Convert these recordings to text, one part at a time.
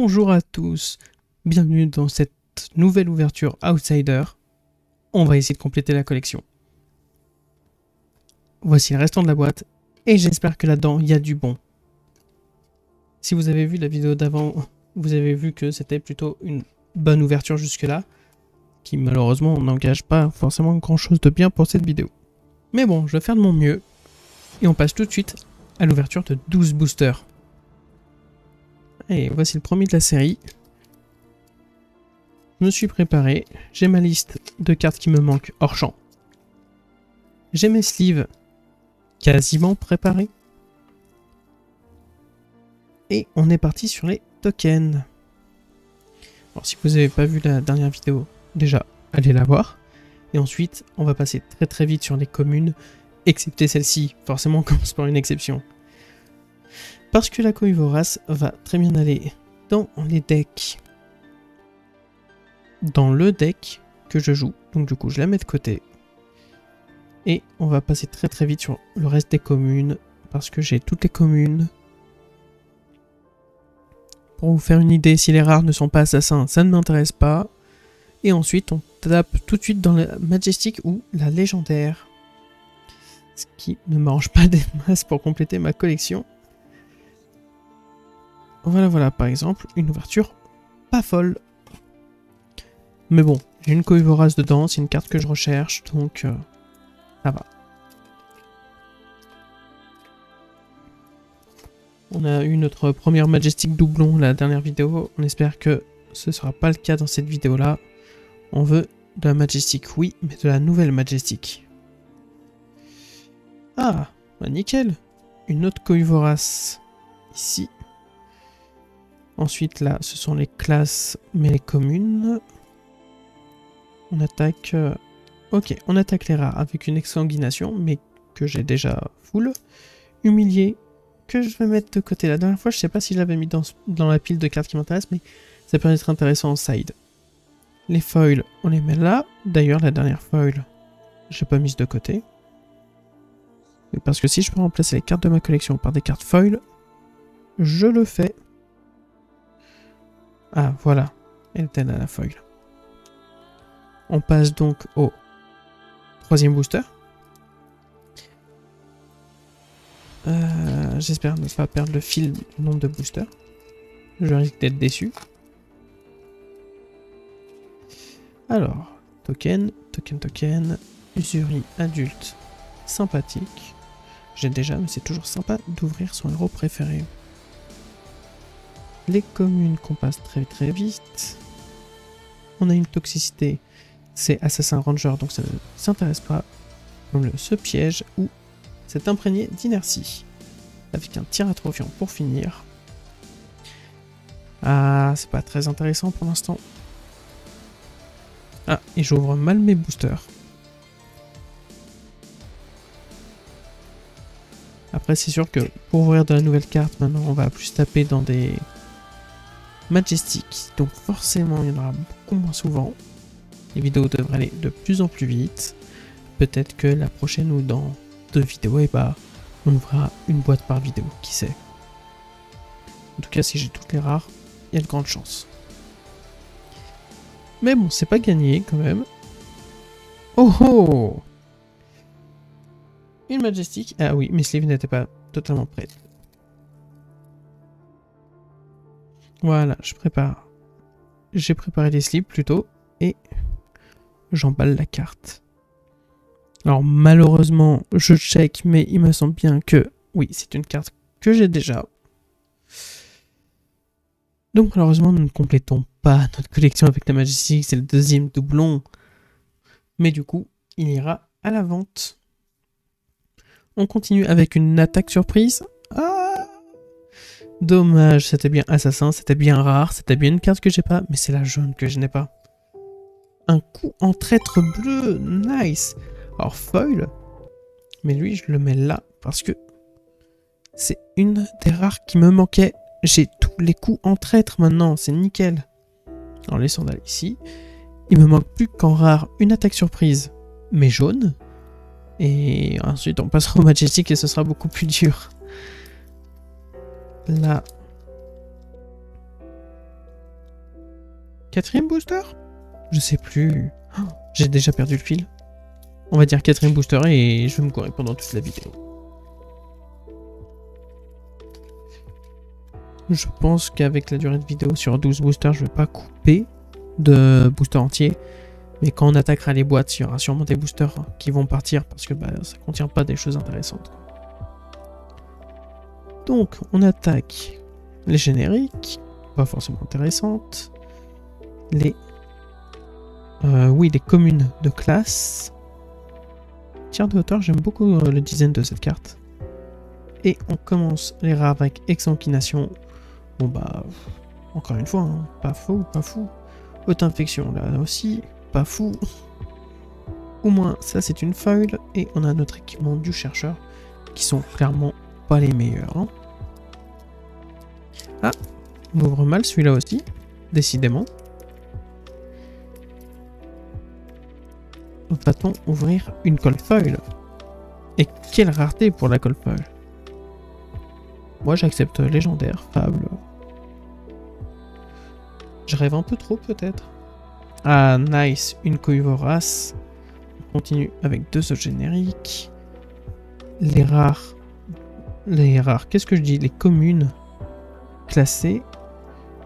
Bonjour à tous, bienvenue dans cette nouvelle ouverture Outsider. On va essayer de compléter la collection. Voici le restant de la boîte et j'espère que là-dedans il y a du bon. Si vous avez vu la vidéo d'avant, vous avez vu que c'était plutôt une bonne ouverture jusque-là, qui malheureusement n'engage pas forcément grand-chose de bien pour cette vidéo. Mais bon, je vais faire de mon mieux et on passe tout de suite à l'ouverture de 12 boosters. Et voici le premier de la série. Je me suis préparé, j'ai ma liste de cartes qui me manquent hors champ. J'ai mes sleeves quasiment préparés. Et on est parti sur les tokens. Alors si vous n'avez pas vu la dernière vidéo, déjà allez la voir. Et ensuite on va passer très vite sur les communes, excepté celle-ci, forcément on commence par une exception. Parce que la Koivoras va très bien aller dans les decks. Dans le deck que je joue. Donc du coup je la mets de côté. Et on va passer très vite sur le reste des communes. Parce que j'ai toutes les communes. Pour vous faire une idée, si les rares ne sont pas assassins, ça ne m'intéresse pas. Et ensuite on tape tout de suite dans la Majestic ou la légendaire. Ce qui ne m'arrange pas des masses pour compléter ma collection. Voilà, par exemple, une ouverture pas folle. Mais bon, j'ai une Koivoras dedans, c'est une carte que je recherche, donc ça va. On a eu notre première Majestic doublon la dernière vidéo, on espère que ce ne sera pas le cas dans cette vidéo-là. On veut de la Majestic, oui, mais de la nouvelle Majestic. Ah, bah nickel. Une autre Koivoras ici. Ensuite, là, ce sont les classes, mais les communes. On attaque... Ok, on attaque les rares avec une exsanguination, mais que j'ai déjà full. Humilié, que je vais mettre de côté. La dernière fois, je sais pas si je l'avais mis dans la pile de cartes qui m'intéressent, mais ça peut être intéressant en side. Les foils, on les met là. D'ailleurs, la dernière foil, j'ai pas mise de côté. Parce que si je peux remplacer les cartes de ma collection par des cartes foil, je le fais. Ah, voilà. Elle était à la foil. On passe donc au troisième booster. J'espère ne pas perdre le fil du nombre de boosters. Je risque d'être déçu. Alors, token. Usuri adulte sympathique. J'ai déjà, mais c'est toujours sympa d'ouvrir son héros préféré. Les communes qu'on passe très vite. On a une toxicité, c'est assassin ranger, donc ça ne s'intéresse pas. Comme ce piège ou cet imprégné d'inertie. Avec un tir atrophiant pour finir. Ah, c'est pas très intéressant pour l'instant. Ah, et j'ouvre mal mes boosters. Après, c'est sûr que pour ouvrir de la nouvelle carte, maintenant, on va plus taper dans des Majestic. Donc forcément, il y en aura beaucoup moins souvent. Les vidéos devraient aller de plus en plus vite. Peut-être que la prochaine ou dans 2 vidéos, et bah, on ouvrira une boîte par vidéo, qui sait. En tout cas, si j'ai toutes les rares, il y a de grandes chances. Mais bon, c'est pas gagné quand même. Oh! Une Majestic. Ah oui, mes sleeves n'étaient pas totalement prêts. Voilà, je prépare. J'ai préparé les sleeves plutôt. Et j'emballe la carte. Alors malheureusement, je check, mais il me semble bien que... Oui, c'est une carte que j'ai déjà. Donc malheureusement, nous ne complétons pas notre collection avec la Majestic. C'est le deuxième doublon. Mais du coup, il ira à la vente. On continue avec une attaque surprise. Ah! Dommage, c'était bien assassin, c'était bien rare, c'était bien une carte que j'ai pas, mais c'est la jaune que je n'ai pas. Un coup en traître bleu, nice. Alors foil, mais lui je le mets là parce que c'est une des rares qui me manquait. J'ai tous les coups en traître maintenant, c'est nickel. Alors les sandales ici, il me manque plus qu'en rare une attaque surprise, mais jaune. Et ensuite on passera au Majestic et ce sera beaucoup plus dur. Là, 4e booster? Je sais plus. Oh, j'ai déjà perdu le fil. On va dire 4e booster et je vais me courir pendant toute la vidéo. Je pense qu'avec la durée de vidéo sur 12 boosters, je vais pas couper de boosters entiers. Mais quand on attaquera les boîtes, il y aura sûrement des boosters qui vont partir parce que bah, ça contient pas des choses intéressantes. Donc, on attaque les génériques, pas forcément intéressantes. Les communes de classe. Tir de hauteur, j'aime beaucoup le design de cette carte. Et on commence les rares avec exsanguination. Bon bah, encore une fois, hein, pas fou, pas fou. Haute infection, là aussi, pas fou. Au moins, ça c'est une foil. Et on a notre équipement du chercheur, qui sont clairement pas les meilleurs. Hein. Ah, on ouvre mal celui-là aussi, décidément. Va-t-on ouvrir une cold foil? Et quelle rareté pour la cold foil. Moi j'accepte légendaire, fable. Je rêve un peu trop peut-être. Ah nice, une couille vorace. On continue avec 2 autres génériques. Les rares. Qu'est-ce que je dis? Les communes classées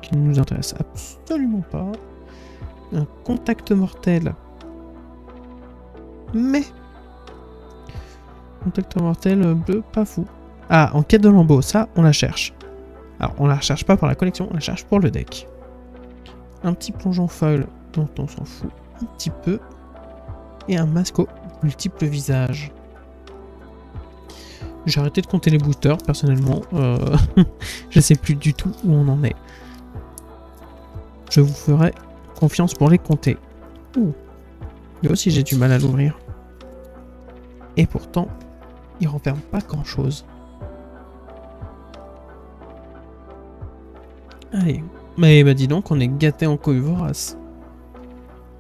qui ne nous intéressent absolument pas. Un contact mortel. Mais contact mortel bleu, pas fou. Ah, en quête de lambeau, ça, on la cherche. Alors, on la recherche pas pour la collection, on la cherche pour le deck. Un petit plongeon foil dont on s'en fout un petit peu. Et un masque aux multiples visages. J'ai arrêté de compter les boosters, personnellement. Je sais plus du tout où on en est. Je vous ferai confiance pour les compter. Ouh. Lui aussi, j'ai du mal à l'ouvrir. Et pourtant, il renferme pas grand-chose. Allez. Mais bah dis donc, on est gâté en couille vorace.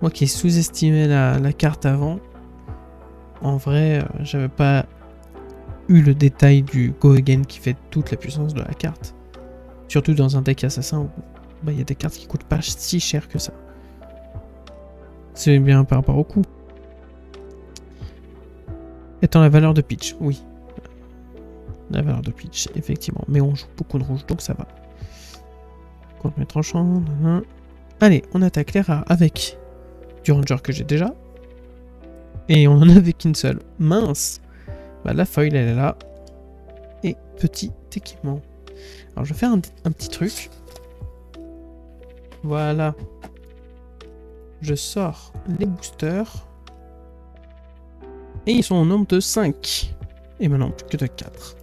Moi qui ai sous-estimé la carte avant, en vrai, j'avais pas eu le détail du Go Again qui fait toute la puissance de la carte. Surtout dans un deck assassin où bah, y a des cartes qui coûtent pas si cher que ça. C'est bien par rapport au coût. Étant la valeur de pitch, oui. La valeur de pitch, effectivement. Mais on joue beaucoup de rouge, donc ça va. Contre mes tranchants. Allez, on attaque les rares avec du ranger que j'ai déjà. Et on en avait qu'une seule. Mince. Bah, la foil, elle est là. Et petit équipement. Alors, je vais faire un petit truc. Voilà. Je sors les boosters. Et ils sont au nombre de 5. Et maintenant, plus que de 4.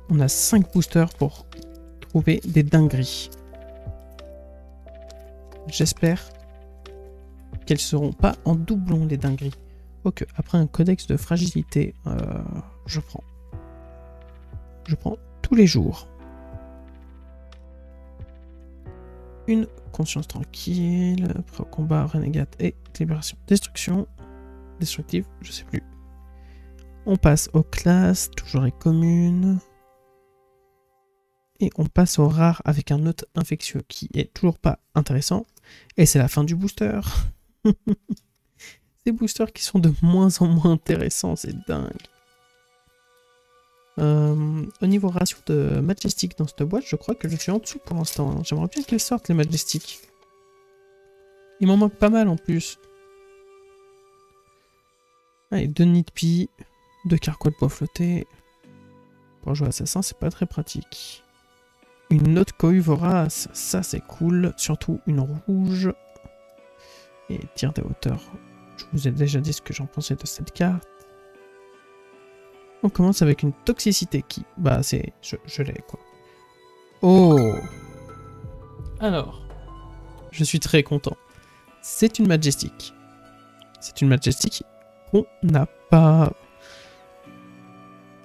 On a 5 boosters pour trouver des dingueries. J'espère qu'elles seront pas en doublon, les dingueries. Ok, après un codex de fragilité, je prends. Je prends tous les jours. Une conscience tranquille, après au combat, renégate et libération. Destruction, destructive, je sais plus. On passe aux classes, toujours les communes. Et on passe aux rares avec un autre infectieux qui est toujours pas intéressant. Et c'est la fin du booster. Ces boosters qui sont de moins en moins intéressants, c'est dingue. Au niveau ratio de Majestic dans cette boîte, je crois que je suis en dessous pour l'instant. Hein. J'aimerais bien qu'elles sortent les Majestic. Il m'en manque pas mal en plus. Allez, 2 Nidpi, 2 carquois de bois flottés. Pour jouer assassin, c'est pas très pratique. Une autre cohue vorace, ça c'est cool. Surtout une rouge. Et tir des hauteurs. Je vous ai déjà dit ce que j'en pensais de cette carte. On commence avec une toxicité qui... Bah c'est... Je l'ai quoi. Oh. Alors. Je suis très content. C'est une Majestic. C'est une Majestic qu'on n'a pas...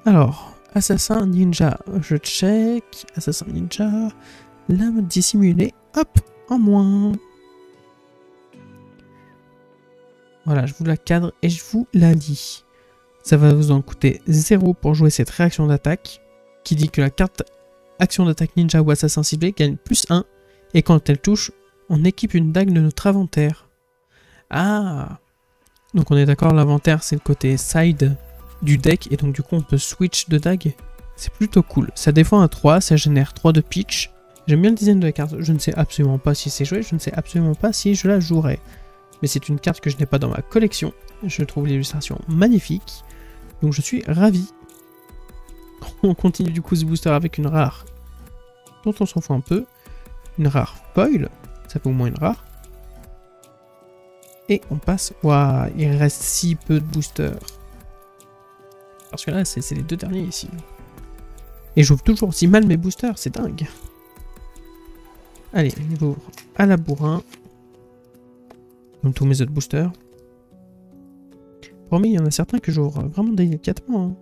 Alors... Assassin ninja, je check. Assassin ninja. Lame dissimulée. Hop, en moins. Voilà, je vous la cadre et je vous la lis. Ça va vous en coûter 0 pour jouer cette réaction d'attaque. Qui dit que la carte action d'attaque ninja ou assassin ciblé gagne +1. Et quand elle touche, On équipe une dague de notre inventaire. Ah! Donc on est d'accord, l'inventaire c'est le côté side du deck et donc du coup on peut switch de dague. C'est plutôt cool. Ça défend à 3, ça génère 3 de pitch. J'aime bien le design de la carte. Je ne sais absolument pas si c'est joué, je ne sais absolument pas si je la jouerai. Mais c'est une carte que je n'ai pas dans ma collection. Je trouve l'illustration magnifique. Donc je suis ravi. On continue du coup ce booster avec une rare dont on s'en fout un peu. Une rare foil. Ça fait au moins une rare. Et on passe... Waouh, il reste si peu de boosters. Parce que là, c'est les deux derniers ici. Et j'ouvre toujours aussi mal mes boosters, c'est dingue. Allez, on ouvre à la bourrin. Comme tous mes autres boosters. Promis, il y en a certains que j'ouvre vraiment délicatement. Hein.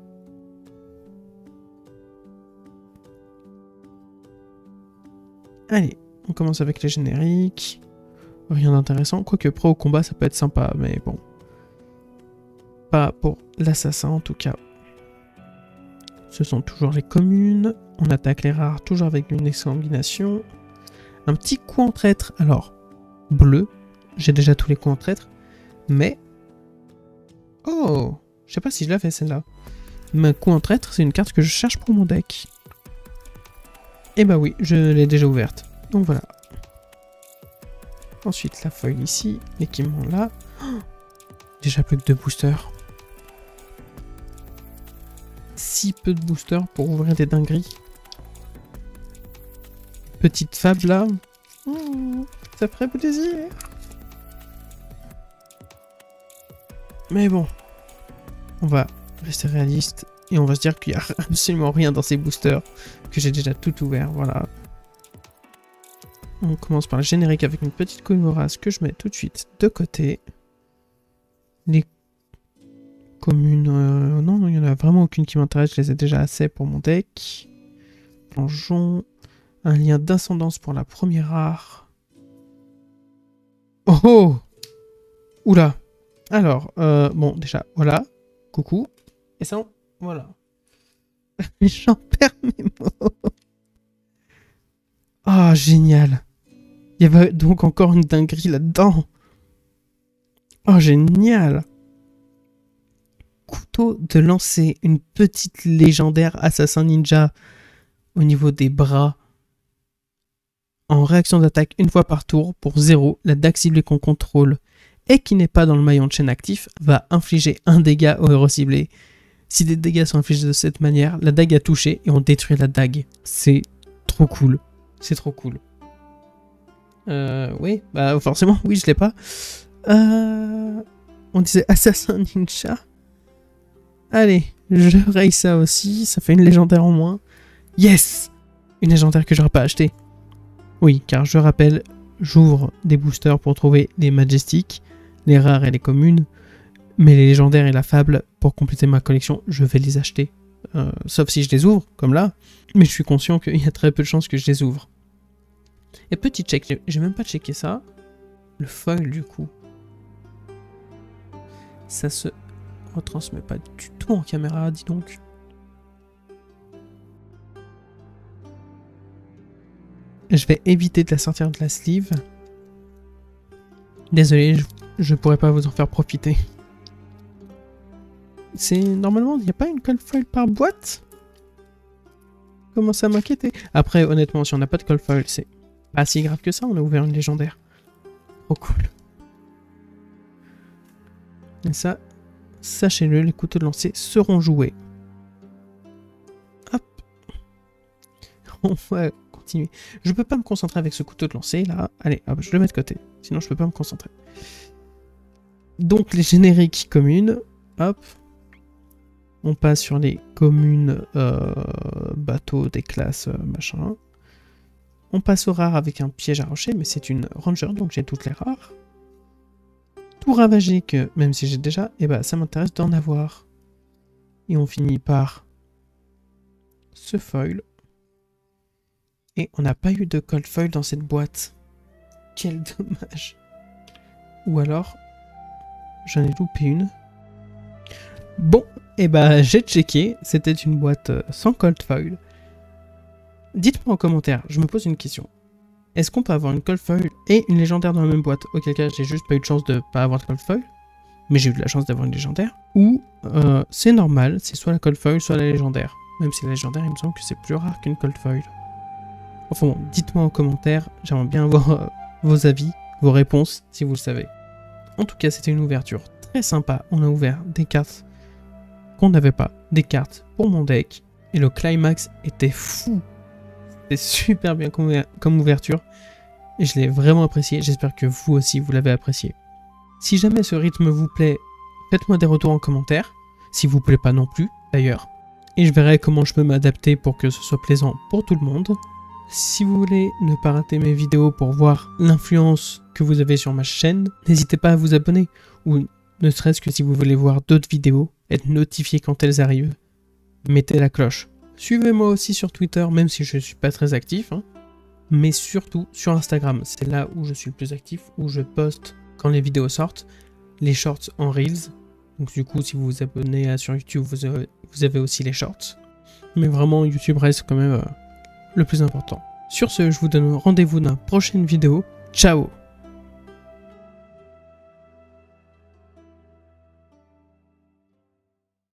Allez, on commence avec les génériques. Rien d'intéressant. Quoique pro au combat, ça peut être sympa, mais bon. Pas pour l'assassin en tout cas. Ce sont toujours les communes. On attaque les rares toujours avec une exsanguination. Un petit coup en traître. Alors, bleu. J'ai déjà tous les coups en traître. Mais... Oh! Je sais pas si je l'avais celle-là. Mais coup en traître, c'est une carte que je cherche pour mon deck. Et bah oui, je l'ai déjà ouverte. Donc voilà. Ensuite, la foil ici. L'équipement là. Oh, déjà plus que 2 boosters. Si peu de boosters pour ouvrir des dingueries. Petite fable là. Ça ferait plaisir. Mais bon. On va rester réaliste. Et on va se dire qu'il n'y a absolument rien dans ces boosters. Que j'ai déjà tout ouvert. Voilà. On commence par le générique avec une petite couille vorace que je mets tout de suite de côté. Les communes... non, il n'y en a vraiment aucune qui m'intéresse. Je les ai déjà assez pour mon deck. Plongeon. Un lien d'ascendance pour la première rare. Oh oh! Oula! Alors, bon, déjà, voilà. Coucou. Et ça, voilà. J'en perds mes mots. Ah, oh, génial. Il y avait donc encore une dinguerie là-dedans. Oh, génial. Couteau de lancer, une petite légendaire assassin ninja au niveau des bras. En réaction d'attaque une fois par tour pour 0, la dague ciblée qu'on contrôle et qui n'est pas dans le maillon de chaîne actif va infliger un dégât au héros ciblé. Si des dégâts sont infligés de cette manière, la dague a touché et on détruit la dague. C'est trop cool. C'est trop cool. Oui, bah forcément, oui, je l'ai pas. On disait assassin ninja. Allez, je raye ça aussi. Ça fait une légendaire en moins. Yes! Une légendaire que j'aurais pas achetée. Oui, car je rappelle, j'ouvre des boosters pour trouver les majestiques, les rares et les communes. Mais les légendaires et la fable, pour compléter ma collection, je vais les acheter. Sauf si je les ouvre, comme là. Mais je suis conscient qu'il y a très peu de chances que je les ouvre. Et petit check, j'ai même pas checké ça. Le foil du coup. Ça se retransmet pas du tout en caméra, dis donc. Je vais éviter de la sortir de la sleeve. Désolé, je pourrais pas vous en faire profiter. C'est normalement, il n'y a pas une cold foil par boîte? Commence à m'inquiéter. Après, honnêtement, si on n'a pas de cold foil, c'est pas si grave que ça, on a ouvert une légendaire. Trop cool. Et ça, sachez-le, les couteaux de lancer seront joués. Hop. On va continuer. Je peux pas me concentrer avec ce couteau de lancer, là. Allez, hop, je le mets de côté. Sinon, je peux pas me concentrer. Donc, les génériques communes. Hop. On passe sur les communes bateaux des classes machin. On passe aux rares avec un piège à rocher, mais c'est une ranger, donc j'ai toutes les rares. Tout ravagé que, même si j'ai déjà, eh ben, ça m'intéresse d'en avoir. Et on finit par ce foil. Et on n'a pas eu de cold foil dans cette boîte. Quel dommage. Ou alors, j'en ai loupé une. Bon, et bah j'ai checké, c'était une boîte sans cold foil. Dites-moi en commentaire, je me pose une question. est-ce qu'on peut avoir une Cold Foil et une légendaire dans la même boîte? Auquel cas, j'ai juste pas eu de chance de pas avoir de Cold Foil, mais j'ai eu de la chance d'avoir une légendaire. Ou c'est normal, c'est soit la Cold Foil, soit la légendaire. Même si la légendaire, il me semble que c'est plus rare qu'une Cold Foil. Enfin bon, dites-moi en commentaire, j'aimerais bien avoir vos avis, vos réponses, si vous le savez. En tout cas, c'était une ouverture très sympa. On a ouvert des cartes qu'on n'avait pas, des cartes pour mon deck, et le climax était fou. C'était super bien comme ouverture, et je l'ai vraiment apprécié. J'espère que vous aussi, vous l'avez apprécié. Si jamais ce rythme vous plaît, faites-moi des retours en commentaire, si vous plaît pas non plus, d'ailleurs. Et je verrai comment je peux m'adapter pour que ce soit plaisant pour tout le monde. Si vous voulez ne pas rater mes vidéos pour voir l'influence que vous avez sur ma chaîne, n'hésitez pas à vous abonner, ou ne serait-ce que si vous voulez voir d'autres vidéos, être notifié quand elles arrivent, mettez la cloche. Suivez-moi aussi sur Twitter, même si je ne suis pas très actif, hein, mais surtout sur Instagram, c'est là où je suis le plus actif, où je poste quand les vidéos sortent, les shorts en Reels. Donc du coup, si vous vous abonnez sur YouTube, vous avez aussi les shorts. Mais vraiment, YouTube reste quand même le plus important. Sur ce, je vous donne rendez-vous dans la prochaine vidéo. Ciao!